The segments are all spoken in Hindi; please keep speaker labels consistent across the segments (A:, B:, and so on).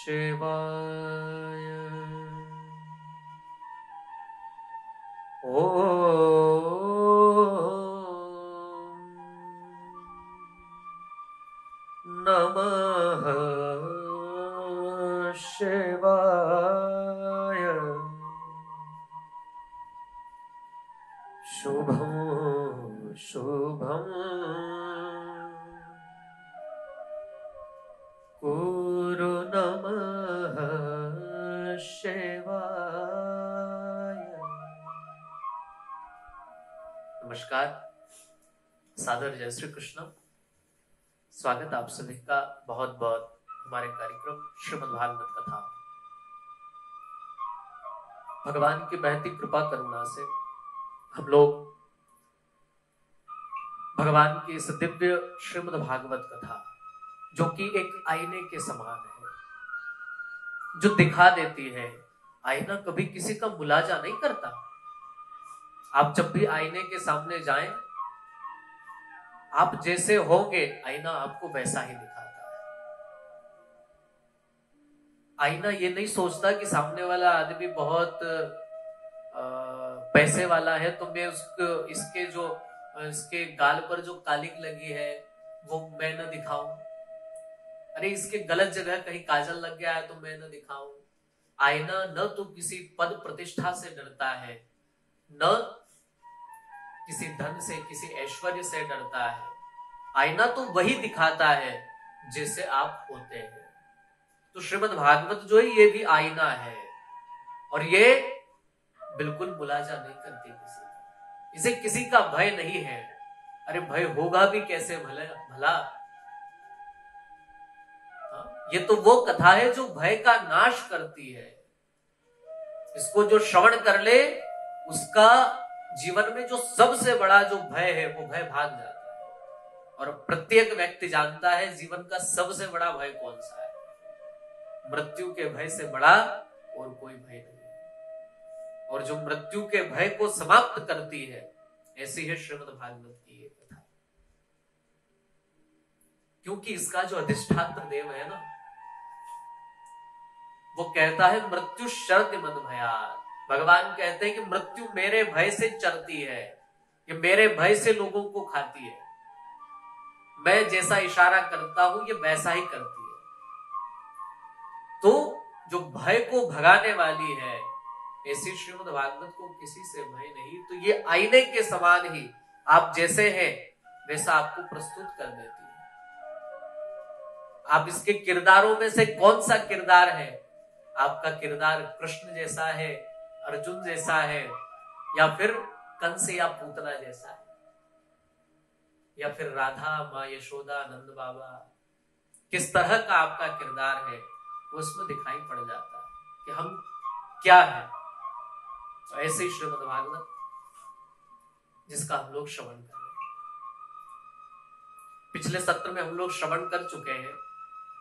A: शिवाय। नमः शिवाय। शुभं शुभं कुरु। नमः शिवाय। नमस्कार, सादर जय श्री कृष्ण। स्वागत आप सभी का बहुत बहुत हमारे कार्यक्रम श्रीमद् भागवत कथा। भगवान की बहती कृपा करुणा से हम लोग भगवान की इस दिव्य श्रीमद् भागवत कथा, जो कि एक आईने के समान है, जो दिखा देती है। आईना कभी किसी का मुलाजा नहीं करता। आप जब भी आईने के सामने जाएं, आप जैसे होंगे आईना आपको वैसा ही दिखाता है। आईना ये नहीं सोचता कि सामने वाला आदमी बहुत पैसे वाला है, तो मैं इसके गाल पर जो कालिक लगी है वो मैं न दिखाऊं। अरे इसके गलत जगह कहीं काजल लग गया है तो मैं न दिखाऊं। आईना न तो किसी पद प्रतिष्ठा से डरता है, न किसी धन से, किसी ऐश्वर्य से डरता है। आईना तो वही दिखाता है जैसे आप होते हैं। तो श्रीमद् भागवत जो है ये भी आईना है, और ये बिल्कुल मुलाजा नहीं करती किसी का। इसे किसी का भय नहीं है। अरे भय होगा भी कैसे भला। ये तो वो कथा है जो भय का नाश करती है। इसको जो श्रवण कर ले, उसका जीवन में जो सबसे बड़ा जो भय है वो भय भाग जाता है। और प्रत्येक व्यक्ति जानता है जीवन का सबसे बड़ा भय कौन सा है। मृत्यु के भय से बड़ा और कोई भय नहीं है। और जो मृत्यु के भय को समाप्त करती है, ऐसी है श्रीमद् भागवत की ये कथा। क्योंकि इसका जो अधिष्ठात्र देव है ना, वो कहता है मृत्यु शर्त मद भयात्। भगवान कहते हैं कि मृत्यु मेरे भय से चरती है, ये मेरे भय से लोगों को खाती है। मैं जैसा इशारा करता हूं ये वैसा ही करती है। तो जो भय को भगाने वाली है, ऐसी श्रीमद् भागवत को किसी से भय नहीं। तो ये आईने के समान ही आप जैसे हैं वैसा आपको प्रस्तुत कर देती है। आप इसके किरदारों में से कौन सा किरदार है? आपका किरदार कृष्ण जैसा है, अर्जुन जैसा है, या फिर कंस या पूतना जैसा है, या फिर राधा, माँ यशोदा, नंद बाबा। किस तरह का आपका किरदार है वो उसमें दिखाई पड़ जाता है कि हम क्या है। तो ऐसे ही श्रीमद् भागवत, जिसका हम लोग श्रवण कर रहे हैं। पिछले सत्र में हम लोग श्रवण कर चुके हैं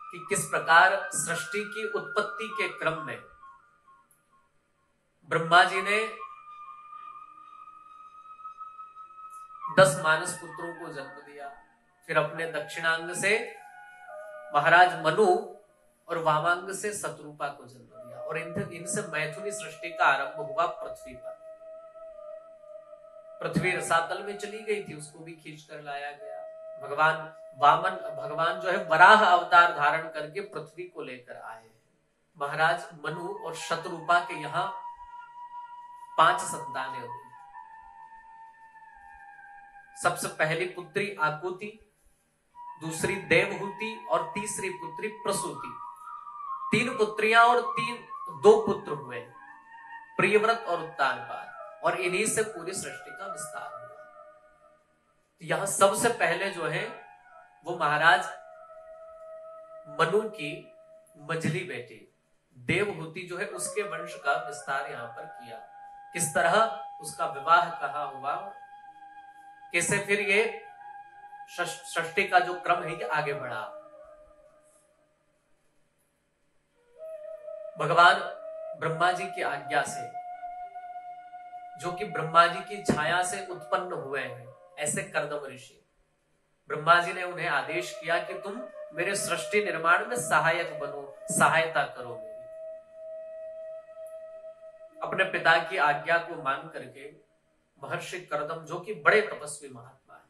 A: कि किस प्रकार सृष्टि की उत्पत्ति के क्रम में ब्रह्मा जी ने 10 मानस पुत्रों को जन्म दिया। फिर अपने दक्षिणांग से महाराज मनु और वामांग से शत्रुपा को जन्म दिया, और इनसे मैथुनी सृष्टि का आरंभ हुआ पृथ्वी पर। पृथ्वी रसातल में चली गई थी, उसको भी खींच कर लाया गया। भगवान जो है वराह अवतार धारण करके पृथ्वी को लेकर आए हैं। महाराज मनु और शत्रुपा के यहाँ 5 संतानें हुई। सबसे पहली पुत्री आकुति, दूसरी देवहूति और तीसरी पुत्री प्रसूति। 3 पुत्रियां और 2 पुत्र हुए, प्रियव्रत और उत्तानपाद, और इन्हीं से पूरी सृष्टि का विस्तार हुआ। यहां सबसे पहले जो है वो महाराज मनु की मंझली बेटी देवहूति जो है, उसके वंश का विस्तार यहां पर किया। किस तरह उसका विवाह कहाँ हुआ, कैसे फिर ये सृष्टि का जो क्रम है ये आगे बढ़ा। भगवान ब्रह्मा जी की आज्ञा से, जो कि ब्रह्मा जी की छाया से उत्पन्न हुए हैं, ऐसे कर्दम ऋषि, ब्रह्मा जी ने उन्हें आदेश किया कि तुम मेरे सृष्टि निर्माण में सहायक बनो, सहायता करो मेरी। अपने पिता की आज्ञा को मान करके महर्षि कर्दम, जो कि बड़े तपस्वी महात्मा है,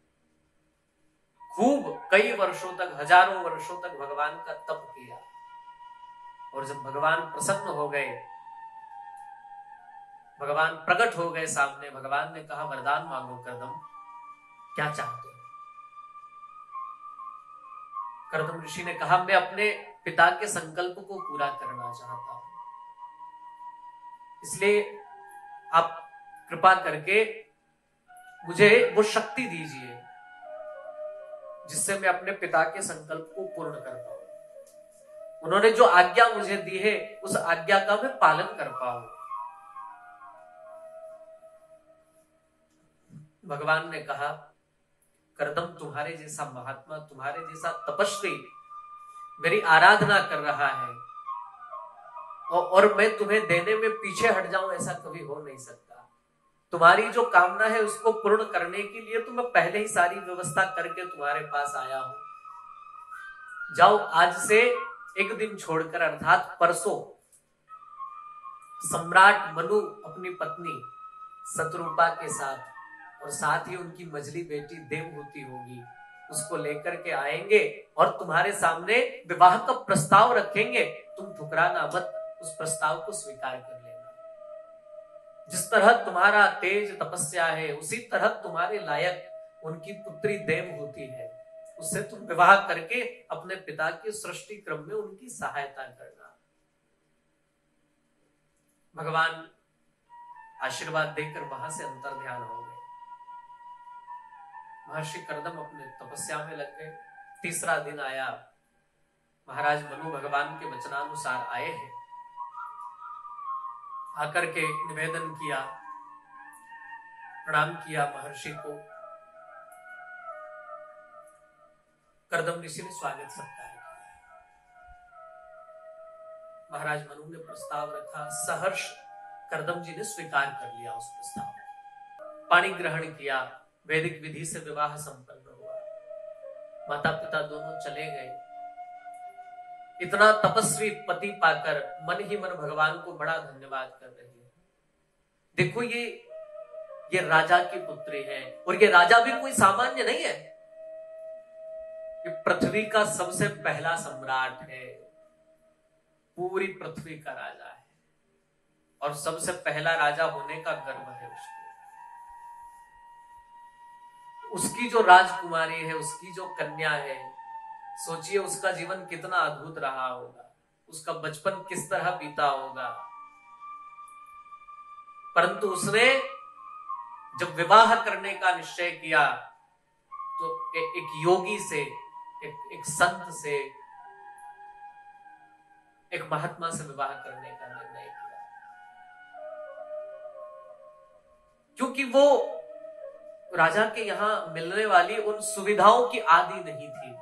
A: खूब कई वर्षों तक, हजारों वर्षों तक भगवान का तप किया। और जब भगवान प्रसन्न हो गए, भगवान प्रकट हो गए सामने, भगवान ने कहा वरदान मांगो कर्दम, क्या चाहते हो? कर्दम ऋषि ने कहा मैं अपने पिता के संकल्प को पूरा करना चाहता हूं, इसलिए आप कृपा करके मुझे वो शक्ति दीजिए जिससे मैं अपने पिता के संकल्प को पूर्ण कर पाऊं। उन्होंने जो आज्ञा मुझे दी है उस आज्ञा का मैं पालन कर पाऊं। भगवान ने कहा कर्दम, तुम्हारे जैसा महात्मा, तुम्हारे जैसा तपस्वी मेरी आराधना कर रहा है और मैं तुम्हें देने में पीछे हट जाऊं, ऐसा कभी हो नहीं सकता। तुम्हारी जो कामना है उसको पूर्ण करने के लिए तो मैं पहले ही सारी व्यवस्था करके तुम्हारे पास आया हूं। जाओ, आज से एक दिन छोड़कर अर्थात परसों सम्राट मनु अपनी पत्नी शत्रुपा के साथ और साथ ही उनकी मझली बेटी देवहूति होगी, उसको लेकर के आएंगे और तुम्हारे सामने विवाह का प्रस्ताव रखेंगे। तुम ठुकराना मत, उस प्रस्ताव को स्वीकार कर लेना। जिस तरह तुम्हारा तेज तपस्या है उसी तरह तुम्हारे लायक उनकी पुत्री देवहूति है, उससे तुम विवाह करके अपने पिता के सृष्टि क्रम में उनकी सहायता करना। भगवान आशीर्वाद देकर वहां से अंतर ध्यान हो गए। महर्षि कर्दम अपने तपस्या में लग गए। तीसरा दिन आया, महाराज मनु भगवान के वचनानुसार आए हैं। आकर के निवेदन किया, प्रणाम किया महर्षि को। कर्दम ऋषि ने स्वागत सत्कार किया। महाराज मनु ने प्रस्ताव रखा, सहर्ष कर्दम जी ने स्वीकार कर लिया उस प्रस्ताव को। पाणी ग्रहण किया, वैदिक विधि से विवाह संपन्न हुआ। माता पिता दोनों चले गए। इतना तपस्वी पति पाकर मन ही मन भगवान को बड़ा धन्यवाद कर रही है। देखो ये राजा की पुत्री है और ये राजा भी कोई सामान्य नहीं है, ये पृथ्वी का सबसे पहला सम्राट है, पूरी पृथ्वी का राजा है और सबसे पहला राजा होने का गर्व है उसको। उसकी जो राजकुमारी है, उसकी जो कन्या है, सोचिए उसका जीवन कितना अद्भुत रहा होगा, उसका बचपन किस तरह बीता होगा। परंतु उसने जब विवाह करने का निश्चय किया तो एक योगी से, एक संत से, एक महात्मा से विवाह करने का निर्णय किया, क्योंकि वो राजा के यहां मिलने वाली उन सुविधाओं की आदी नहीं थी,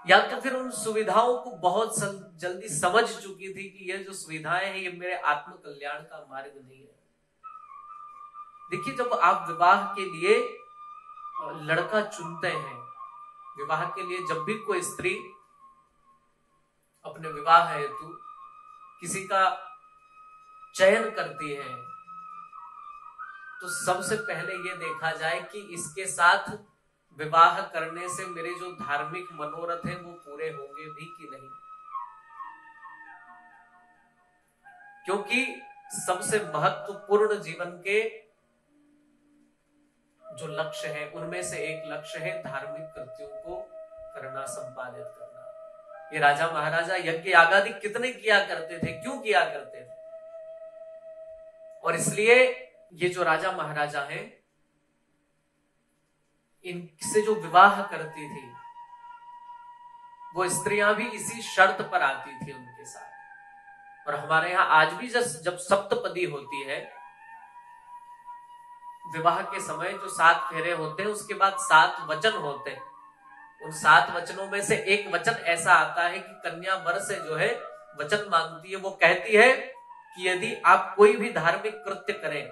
A: या तो फिर उन सुविधाओं को बहुत जल्दी समझ चुकी थी कि ये जो सुविधाएं हैं ये मेरे आत्म कल्याण का मार्ग नहीं है। देखिए, जब आप विवाह के लिए लड़का चुनते हैं, विवाह के लिए जब भी कोई स्त्री अपने विवाह हेतु किसी का चयन करती है तो सबसे पहले यह देखा जाए कि इसके साथ विवाह करने से मेरे जो धार्मिक मनोरथ हैं वो पूरे होंगे भी कि नहीं। क्योंकि सबसे महत्वपूर्ण जीवन के जो लक्ष्य है उनमें से एक लक्ष्य है धार्मिक कृत्यों को करना, संपादित करना। ये राजा महाराजा यज्ञ यागादि कितने किया करते थे, क्यों किया करते थे? और इसलिए ये जो राजा महाराजा हैं, इनसे जो विवाह करती थी वो स्त्रियां भी इसी शर्त पर आती थी उनके साथ। और हमारे यहां आज भी जब सप्तपदी होती है, विवाह के समय जो 7 फेरे होते हैं उसके बाद 7 वचन होते हैं। उन 7 वचनों में से एक वचन ऐसा आता है कि कन्या वर से जो है वचन मांगती है। वो कहती है कि यदि आप कोई भी धार्मिक कृत्य करें,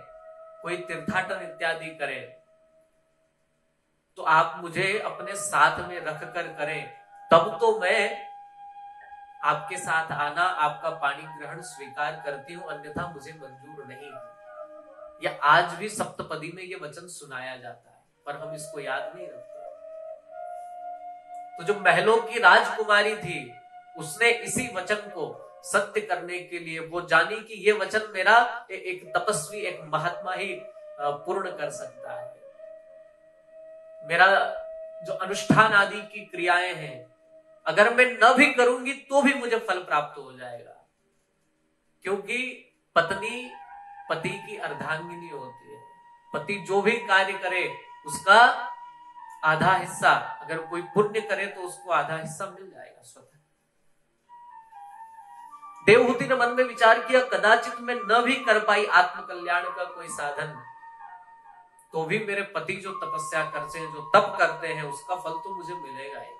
A: कोई तीर्थाटन इत्यादि करें, तो आप मुझे अपने साथ में रख कर करें, तब तो मैं आपके साथ आना, आपका पाणी ग्रहण स्वीकार करती हूं, अन्यथा मुझे मंजूर नहीं है। या आज भी सप्तपदी में ये वचन सुनाया जाता है, पर हम इसको याद नहीं रखते। तो जो महलों की राजकुमारी थी, उसने इसी वचन को सत्य करने के लिए वो जानी कि ये वचन मेरा एक तपस्वी, एक महात्मा ही पूर्ण कर सकता है। मेरा जो अनुष्ठान आदि की क्रियाएं हैं, अगर मैं न भी करूंगी तो भी मुझे फल प्राप्त हो जाएगा, क्योंकि पत्नी पति की अर्धांगिनी होती है। पति जो भी कार्य करे उसका आधा हिस्सा, अगर कोई पुण्य करे तो उसको आधा हिस्सा मिल जाएगा स्वतः। देवहूति ने मन में विचार किया, कदाचित मैं न भी कर पाई आत्मकल्याण का कोई साधन, तो भी मेरे पति जो तपस्या करते हैं, जो तप करते हैं, उसका फल तो मुझे मिलेगा ही।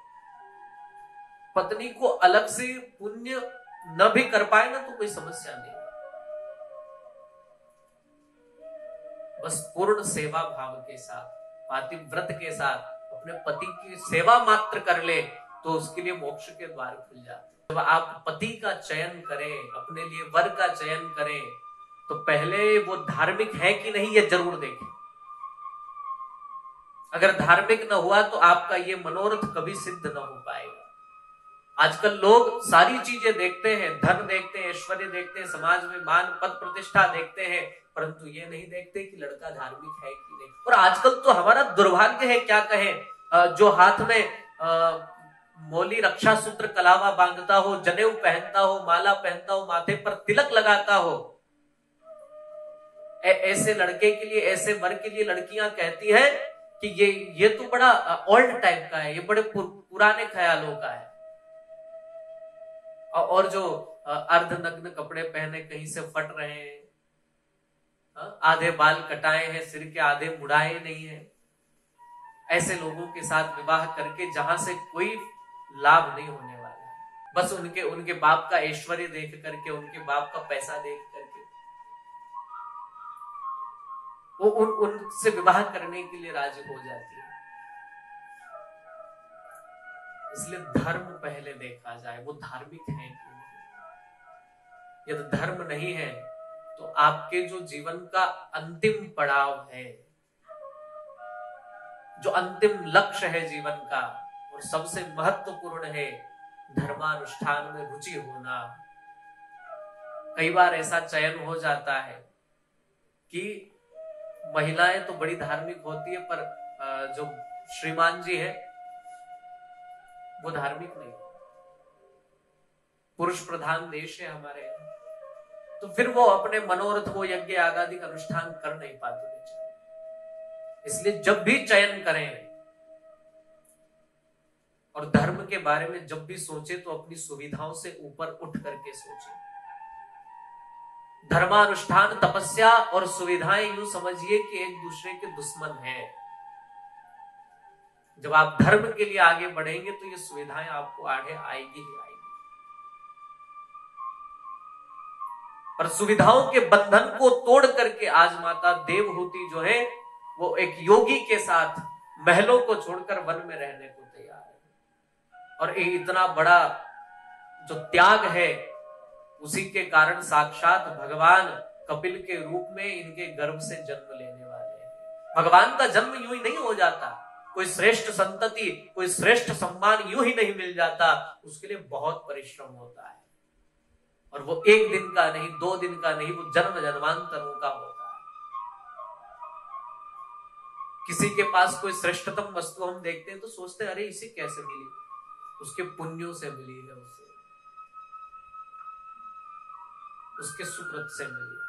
A: पत्नी को अलग से पुण्य न भी कर पाए ना तो कोई समस्या नहीं, बस पूर्ण सेवा भाव के साथ, पातिव्रत के साथ अपने पति की सेवा मात्र कर ले तो उसके लिए मोक्ष के द्वार खुल जाते। जब आप पति का चयन करें, अपने लिए वर का चयन करें, तो पहले वो धार्मिक है कि नहीं ये जरूर देखें। अगर धार्मिक न हुआ तो आपका ये मनोरथ कभी सिद्ध न हो पाएगा। आजकल लोग सारी चीजें देखते हैं, धन देखते हैं, ऐश्वर्य देखते हैं, समाज में मान पद प्रतिष्ठा देखते हैं, परंतु ये नहीं देखते कि लड़का धार्मिक है कि नहीं। और आजकल तो हमारा दुर्भाग्य है, क्या कहें, जो हाथ में मौली रक्षा सूत्र कलावा बांधता हो, जनेऊ पहनता हो, माला पहनता हो, माथे पर तिलक लगाता हो, ऐसे लड़के के लिए, ऐसे वर के लिए लड़कियां कहती है कि ये तो बड़ा ओल्ड टाइप का है, ये बड़े पुराने ख्यालों का है। और जो अर्धनग्न कपड़े पहने कहीं से फट रहे हैं, आधे बाल कटाए हैं, सिर के आधे मुड़ाए नहीं है, ऐसे लोगों के साथ विवाह करके जहां से कोई लाभ नहीं होने वाला है। बस उनके बाप का ऐश्वर्य देख करके, उनके बाप का पैसा देख करके वो उनसे विवाह करने के लिए राजी हो जाती है। इसलिए धर्म पहले देखा जाए, वो धार्मिक है कि नहीं। यदि धर्म नहीं है तो आपके जो जीवन का अंतिम पड़ाव है, जो अंतिम लक्ष्य है जीवन का, और सबसे महत्वपूर्ण है धर्मानुष्ठान में रुचि होना। कई बार ऐसा चयन हो जाता है कि महिलाएं तो बड़ी धार्मिक होती है, पर जो श्रीमान जी है वो धार्मिक नहीं। पुरुष प्रधान देश है हमारे यहाँ, तो फिर वो अपने मनोरथ, वो यज्ञ आगादिक अनुष्ठान कर नहीं पाते बेचारे। इसलिए जब भी चयन करें और धर्म के बारे में जब भी सोचे तो अपनी सुविधाओं से ऊपर उठ करके सोचे। धर्मानुष्ठान, तपस्या और सुविधाएं यूं समझिए कि एक दूसरे के दुश्मन हैं। जब आप धर्म के लिए आगे बढ़ेंगे तो ये सुविधाएं आपको आगे आएगी ही आएगी। पर सुविधाओं के बंधन को तोड़ करके आज माता देवहूति जो है वो एक योगी के साथ महलों को छोड़कर वन में रहने को तैयार है। और इतना बड़ा जो त्याग है, उसी के कारण साक्षात भगवान कपिल के रूप में इनके गर्भ से जन्म लेने वाले हैं। भगवान का जन्म यूं ही नहीं हो जाता, कोई श्रेष्ठ संतति, कोई श्रेष्ठ सम्मान यूं ही नहीं मिल जाता, उसके लिए बहुत परिश्रम होता है। और वो एक दिन का नहीं, 2 दिन का नहीं, वो जन्म जन्मांतरों का होता है। किसी के पास कोई श्रेष्ठतम वस्तु हम देखते हैं तो सोचते हैं अरे इसे कैसे मिली, उसके पुण्यों से मिली है, उसके सुकृत से मिली है।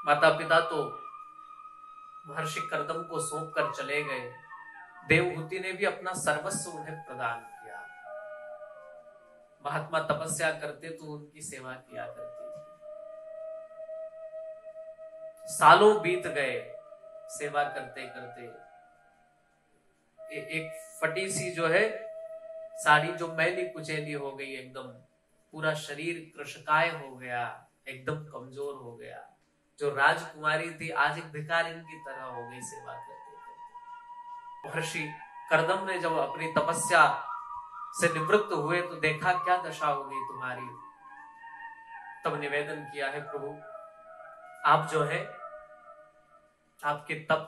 A: माता पिता तो महर्षि कर्दम को सौंप कर चले गए, देवहूति ने भी अपना सर्वस्व उन्हें प्रदान किया। महात्मा तपस्या करते तो उनकी सेवा किया करती थी। सालों बीत गए सेवा करते करते। एक फटी सी जो है साड़ी, जो मैली कुचैली हो गई, एकदम पूरा शरीर कृशकाय हो गया, एकदम कमजोर हो गया। जो राजकुमारी थी आज एक भिखारिन की तरह हो गई सेवा करते करते। महर्षि कर्दम ने जब अपनी तपस्या से निवृत्त हुए तो देखा क्या दशा हो गई तुम्हारी। तब निवेदन किया है प्रभु आप जो है आपके तप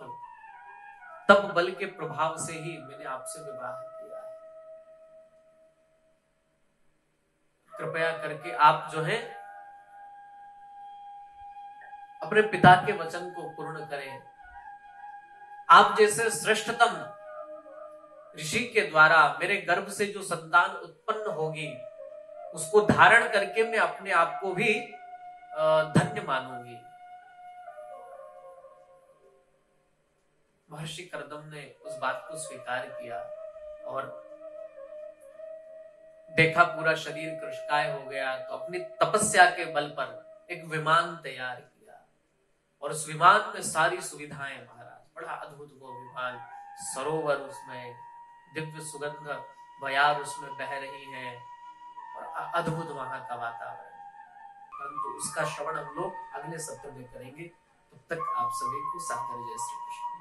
A: बल के प्रभाव से ही मैंने आपसे विवाह किया है, कृपया करके आप जो है अपने पिता के वचन को पूर्ण करें। आप जैसे श्रेष्ठतम ऋषि के द्वारा मेरे गर्भ से जो संतान उत्पन्न होगी उसको धारण करके मैं अपने आप को भी धन्य मानूंगी। महर्षि कर्दम ने उस बात को स्वीकार किया और देखा पूरा शरीर कृशकाय हो गया तो अपनी तपस्या के बल पर एक विमान तैयार किया और उस विमान में सारी सुविधाएं महाराज, बड़ा अद्भुत वो विमान, सरोवर उसमें, दिव्य सुगंध बयार उसमें बह रही है और अद्भुत वहां का वातावरण। परंतु उसका श्रवण हम लोग अगले सत्र में करेंगे। तब तक आप सभी को सादर जय श्री कृष्ण।